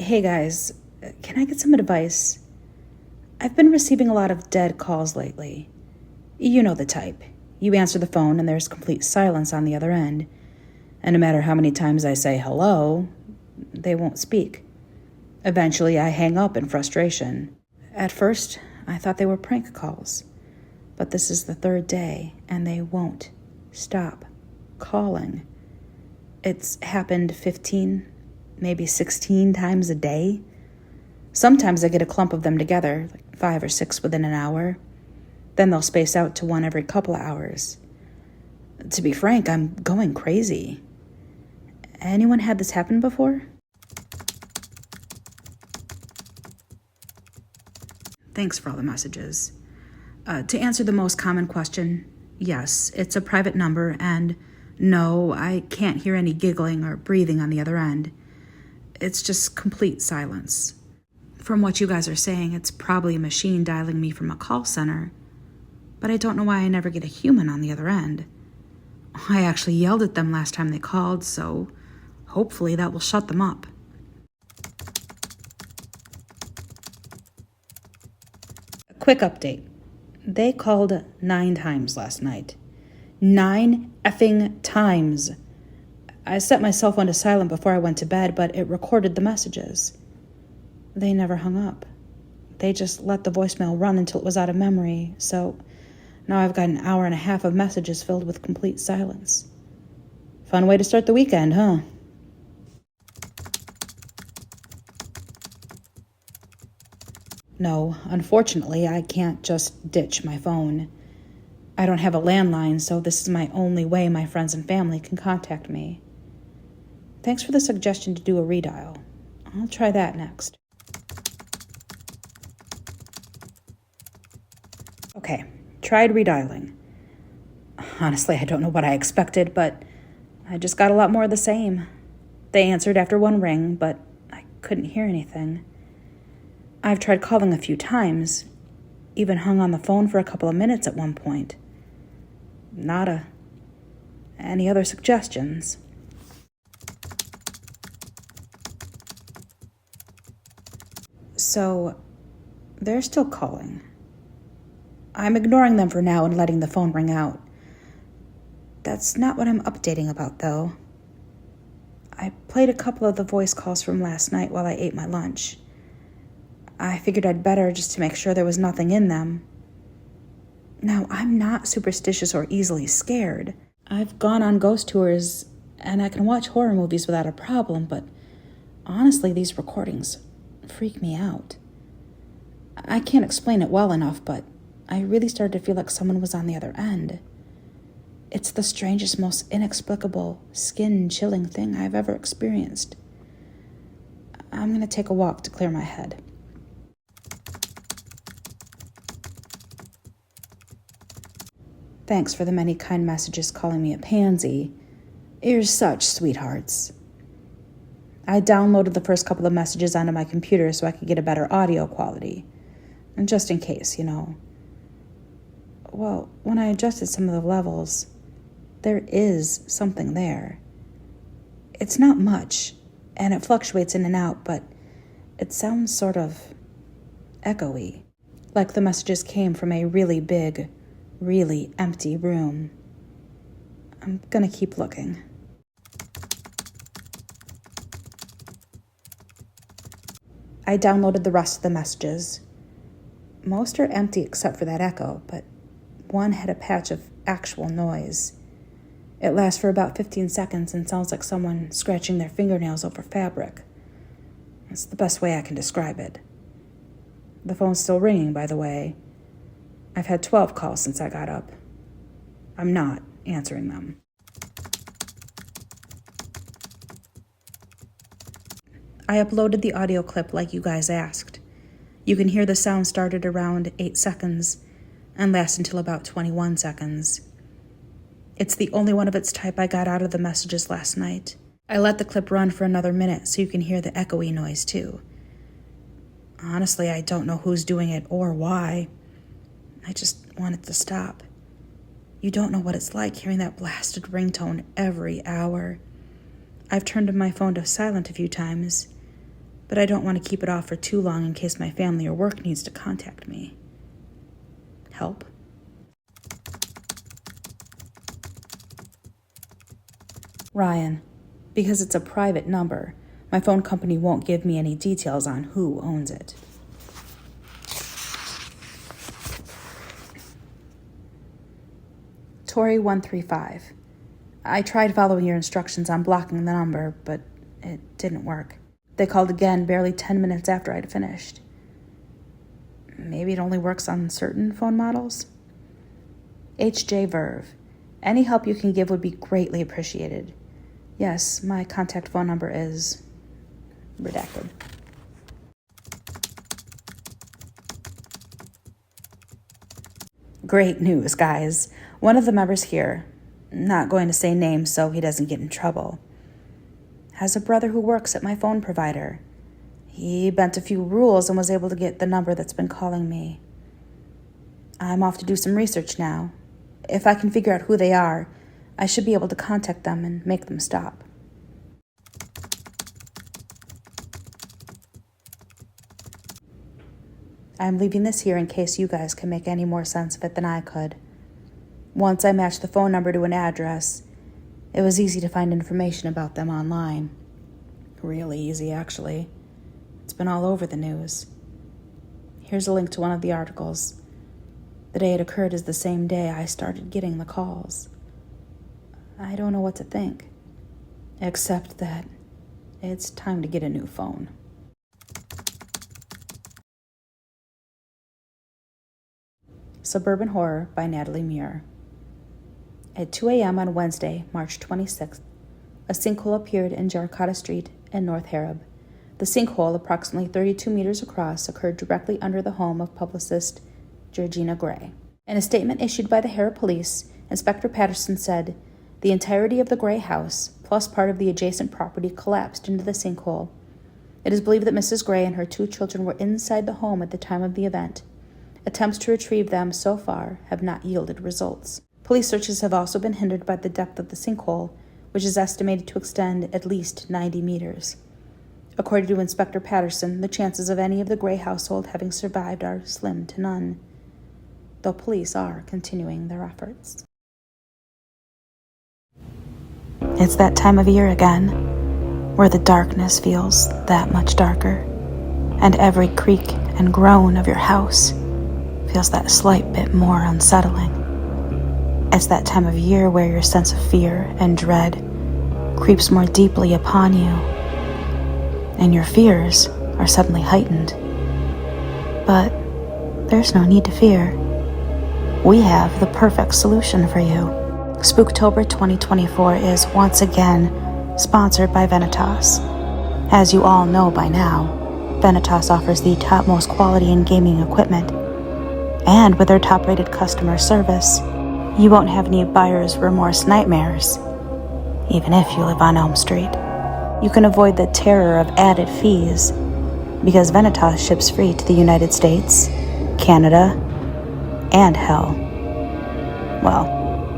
Hey guys, can I get some advice? I've been receiving a lot of dead calls lately. You know the type. You answer the phone and there's complete silence on the other end. And no matter how many times I say hello, they won't speak. Eventually, I hang up in frustration. At first, I thought they were prank calls. But this is the third day and they won't stop calling. It's happened 15, maybe 16 times a day. Sometimes I get a clump of them together, like 5 or 6 within an hour. Then they'll space out to one every couple of hours. To be frank, I'm going crazy. Anyone had this happen before? Thanks for all the messages. To answer the most common question, yes, it's a private number, and no, I can't hear any giggling or breathing on the other end. It's just complete silence. From what you guys are saying, it's probably a machine dialing me from a call center, but I don't know why I never get a human on the other end. I actually yelled at them last time they called, so hopefully that will shut them up. A quick update. They called 9 times last night. 9 effing times. I set my cell phone to silent before I went to bed, but it recorded the messages. They never hung up. They just let the voicemail run until it was out of memory, so now I've got an hour and a half of messages filled with complete silence. Fun way to start the weekend, huh? No, unfortunately, I can't just ditch my phone. I don't have a landline, so this is my only way my friends and family can contact me. Thanks for the suggestion to do a redial. I'll try that next. Okay, tried redialing. Honestly, I don't know what I expected, but I just got a lot more of the same. They answered after one ring, but I couldn't hear anything. I've tried calling a few times, even hung on the phone for a couple of minutes at one point. Nada. Any other suggestions? So, they're still calling. I'm ignoring them for now and letting the phone ring out. That's not what I'm updating about, though. I played a couple of the voice calls from last night while I ate my lunch. I figured I'd better just to make sure there was nothing in them. Now, I'm not superstitious or easily scared. I've gone on ghost tours, and I can watch horror movies without a problem, but honestly, these recordings freak me out. I can't explain it well enough, but I really started to feel like someone was on the other end. It's the strangest, most inexplicable, skin-chilling thing I've ever experienced. I'm going to take a walk to clear my head. Thanks for the many kind messages calling me a pansy. You're such sweethearts. I downloaded the first couple of messages onto my computer so I could get a better audio quality. And just in case, you know. Well, when I adjusted some of the levels, there is something there. It's not much, and it fluctuates in and out, but it sounds sort of echoey, like the messages came from a really big, really empty room. I'm gonna keep looking. I downloaded the rest of the messages. Most are empty except for that echo, but one had a patch of actual noise. It lasts for about 15 seconds and sounds like someone scratching their fingernails over fabric. That's the best way I can describe it. The phone's still ringing, by the way. I've had 12 calls since I got up. I'm not answering them. I uploaded the audio clip like you guys asked. You can hear the sound started around 8 seconds and lasts until about 21 seconds. It's the only one of its type I got out of the messages last night. I let the clip run for another minute so you can hear the echoey noise too. Honestly, I don't know who's doing it or why. I just want it to stop. You don't know what it's like hearing that blasted ringtone every hour. I've turned my phone to silent a few times. but I don't want to keep it off for too long in case my family or work needs to contact me. Help? Ryan, because it's a private number, my phone company won't give me any details on who owns it. Tori 135. I tried following your instructions on blocking the number, but it didn't work. They called again barely 10 minutes after I'd finished. Maybe it only works on certain phone models? H.J. Verve. Any help you can give would be greatly appreciated. Yes, my contact phone number is redacted. Great news, guys. One of the members here, not going to say names so he doesn't get in trouble, has a brother who works at my phone provider. He bent a few rules and was able to get the number that's been calling me. I'm off to do some research now. If I can figure out who they are, I should be able to contact them and make them stop. I'm leaving this here in case you guys can make any more sense of it than I could. Once I matched the phone number to an address, it was easy to find information about them online. Really easy, actually. It's been all over the news. Here's a link to one of the articles. The day it occurred is the same day I started getting the calls. I don't know what to think, except that it's time to get a new phone. Suburban Horror by Natalie Muir. At 2 a.m. on Wednesday, March 26th, a sinkhole appeared in Jarcata Street in North Harrib. The sinkhole, approximately 32 meters across, occurred directly under the home of publicist Georgina Gray. In a statement issued by the Harrib Police, Inspector Patterson said, "The entirety of the Gray house, plus part of the adjacent property, collapsed into the sinkhole. It is believed that Mrs. Gray and her 2 children were inside the home at the time of the event. Attempts to retrieve them so far have not yielded results." Police searches have also been hindered by the depth of the sinkhole, which is estimated to extend at least 90 meters. According to Inspector Patterson, the chances of any of the Gray household having survived are slim to none, though police are continuing their efforts. It's that time of year again, where the darkness feels that much darker, and every creak and groan of your house feels that slight bit more unsettling. It's that time of year where your sense of fear and dread creeps more deeply upon you, and your fears are suddenly heightened. But there's no need to fear. We have the perfect solution for you. Spooktober 2024 is once again sponsored by VENATOS. As you all know by now, VENATOS offers the topmost quality in gaming equipment, and with their top-rated customer service, you won't have any buyer's remorse nightmares, even if you live on Elm Street. You can avoid the terror of added fees because VENATOS ships free to the United States, Canada, and hell. Well,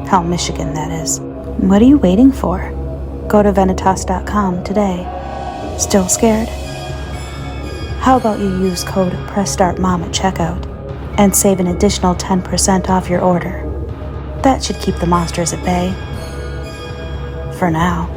Hell, Michigan, that is. What are you waiting for? Go to VENATOS.com today. Still scared? How about you use code PRESSSTARTMOM at checkout and save an additional 10% off your order? That should keep the monsters at bay. For now.